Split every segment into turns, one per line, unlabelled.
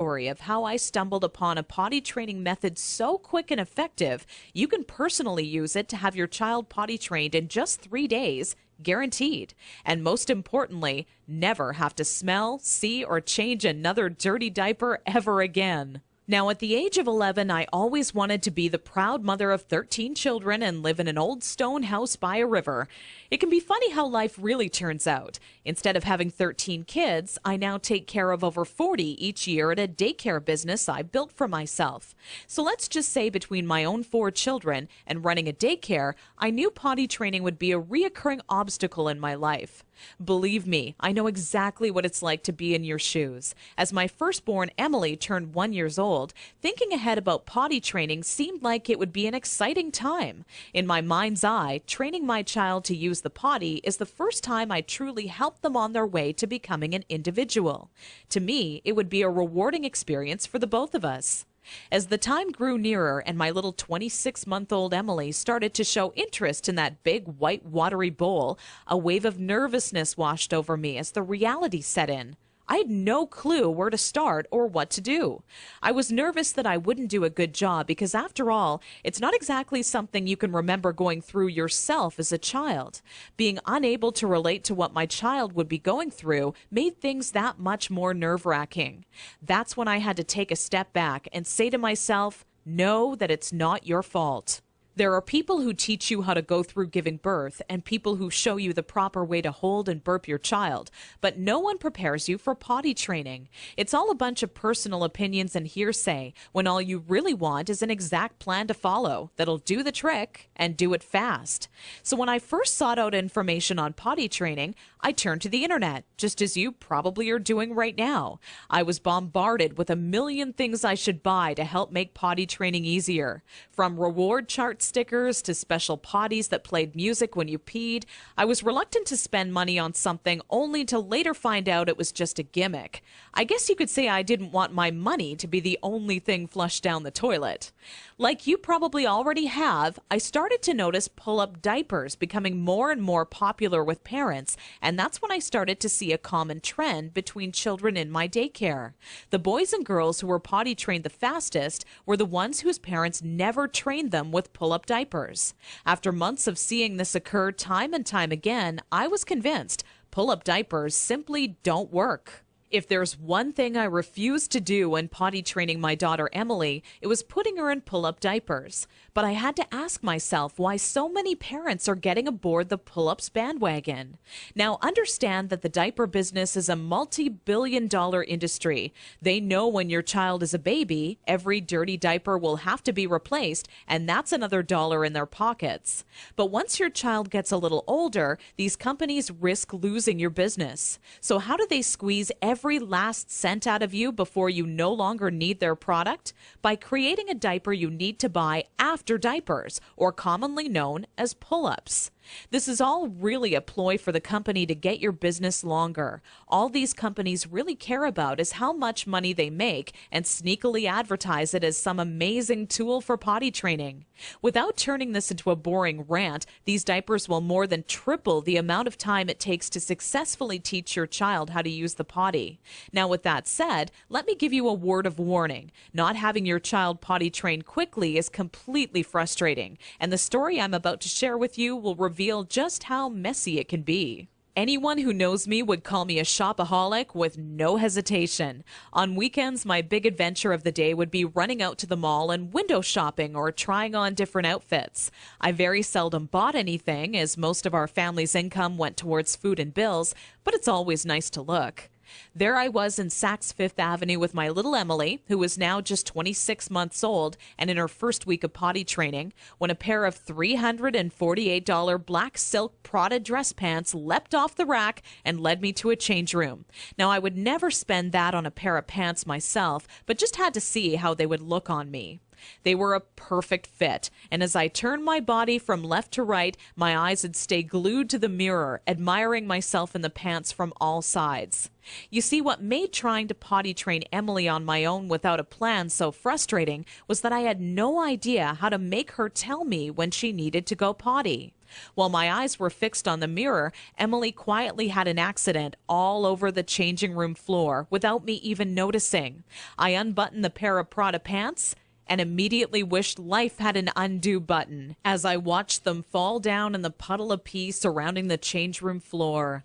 story of how I stumbled upon a potty training method so quick and effective, you can personally use it to have your child potty trained in just 3 days, guaranteed. And most importantly, never have to smell, see, or change another dirty diaper ever again. Now, at the age of 11, I always wanted to be the proud mother of 13 children and live in an old stone house by a river. It can be funny how life really turns out. Instead of having 13 kids, I now take care of over 40 each year at a daycare business I built for myself. So let's just say between my own 4 children and running a daycare, I knew potty training would be a reoccurring obstacle in my life. Believe me, I know exactly what it's like to be in your shoes. As my firstborn Emily turned 1 year old, thinking ahead about potty training seemed like it would be an exciting time. In my mind's eye, training my child to use the potty is the first time I truly helped them on their way to becoming an individual. To me, it would be a rewarding experience for the both of us. As the time grew nearer and my little 26-month-old Emily started to show interest in that big white watery bowl, a wave of nervousness washed over me as the reality set in. I had no clue where to start or what to do. I was nervous that I wouldn't do a good job because, after all, it's not exactly something you can remember going through yourself as a child. Being unable to relate to what my child would be going through made things that much more nerve-wracking. That's when I had to take a step back and say to myself, know that it's not your fault. There are people who teach you how to go through giving birth and people who show you the proper way to hold and burp your child, but no one prepares you for potty training. It's all a bunch of personal opinions and hearsay when all you really want is an exact plan to follow that'll do the trick and do it fast. So when I first sought out information on potty training, I turned to the internet, just as you probably are doing right now. I was bombarded with a million things I should buy to help make potty training easier. From reward chart stickers to special potties that played music when you peed, I was reluctant to spend money on something only to later find out it was just a gimmick. I guess you could say I didn't want my money to be the only thing flushed down the toilet. Like you probably already have, I started to notice pull-up diapers becoming more and more popular with parents, and that's when I started to see a common trend between children in my daycare. The boys and girls who were potty trained the fastest were the ones whose parents never trained them with pull-up diapers. After months of seeing this occur time and time again, I was convinced pull-up diapers simply don't work. If there's one thing I refused to do when potty training my daughter Emily, it was putting her in pull-up diapers. But I had to ask myself why so many parents are getting aboard the pull-ups bandwagon. Now, understand that the diaper business is a multi-billion-dollar industry. They know when your child is a baby, every dirty diaper will have to be replaced, and that's another dollar in their pockets. But once your child gets a little older, these companies risk losing your business. So how do they squeeze every last cent out of you before you no longer need their product? By creating a diaper you need to buy after diapers, or commonly known as pull-ups. This is all really a ploy for the company to get your business longer. All these companies really care about is how much money they make and sneakily advertise it as some amazing tool for potty training. Without turning this into a boring rant, these diapers will more than triple the amount of time it takes to successfully teach your child how to use the potty. Now, with that said, let me give you a word of warning. Not having your child potty trained quickly is completely frustrating, and the story I'm about to share with you will reveal just how messy it can be. Anyone who knows me would call me a shopaholic with no hesitation. On weekends, my big adventure of the day would be running out to the mall and window shopping or trying on different outfits. I very seldom bought anything, as most of our family's income went towards food and bills, but it's always nice to look. There I was in Saks Fifth Avenue with my little Emily, who was now just 26 months old and in her first week of potty training, when a pair of $348 black silk Prada dress pants leapt off the rack and led me to a change room. Now, I would never spend that on a pair of pants myself, but just had to see how they would look on me. They were a perfect fit, and as I turned my body from left to right, my eyes would stay glued to the mirror, admiring myself in the pants from all sides. You see, what made trying to potty train Emily on my own without a plan so frustrating was that I had no idea how to make her tell me when she needed to go potty. While my eyes were fixed on the mirror, Emily quietly had an accident all over the changing room floor without me even noticing. I unbuttoned the pair of Prada pants and immediately wished life had an undo button as I watched them fall down in the puddle of pee surrounding the change room floor.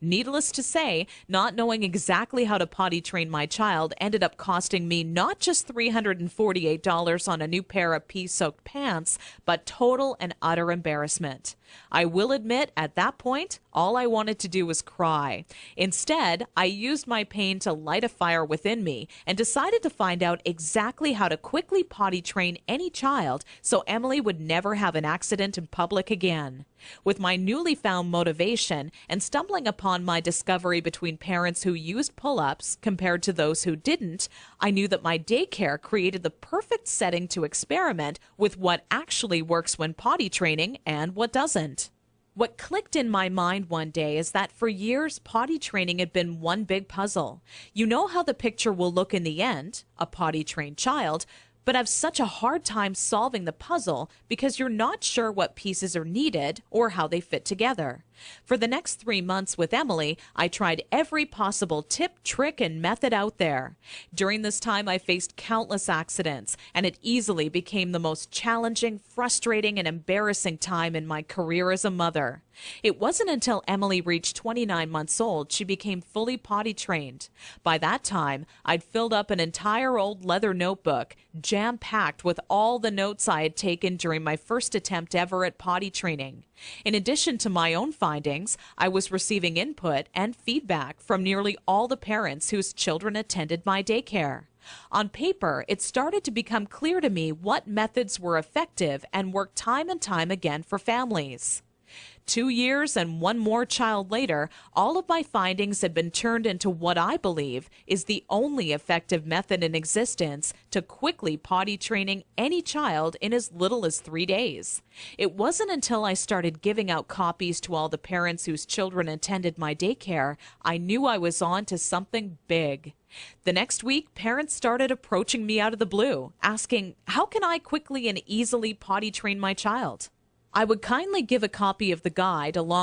Needless to say, not knowing exactly how to potty train my child ended up costing me not just $348 on a new pair of pee-soaked pants, but total and utter embarrassment. I will admit, at that point, all I wanted to do was cry. Instead, I used my pain to light a fire within me and decided to find out exactly how to quickly potty train any child so Emily would never have an accident in public again. With my newly found motivation and stumbling upon my discovery between parents who used pull-ups compared to those who didn't, I knew that my daycare created the perfect setting to experiment with what actually works when potty training and what doesn't. What clicked in my mind one day is that for years, potty training had been one big puzzle. You know how the picture will look in the end, a potty-trained child, but have such a hard time solving the puzzle because you're not sure what pieces are needed or how they fit together. For the next 3 months with Emily, I tried every possible tip, trick, and method out there. During this time, I faced countless accidents, and it easily became the most challenging, frustrating, and embarrassing time in my career as a mother. It wasn't until Emily reached 29 months old she became fully potty trained. By that time, I'd filled up an entire old leather notebook, jam-packed with all the notes I had taken during my first attempt ever at potty training. In addition to my own findings, I was receiving input and feedback from nearly all the parents whose children attended my daycare. On paper, it started to become clear to me what methods were effective and worked time and time again for families. 2 years and one more child later, all of my findings had been turned into what I believe is the only effective method in existence to quickly potty training any child in as little as 3 days. It wasn't until I started giving out copies to all the parents whose children attended my daycare I knew I was on to something big. The next week, parents started approaching me out of the blue, asking, how can I quickly and easily potty train my child? I would kindly give a copy of the guide along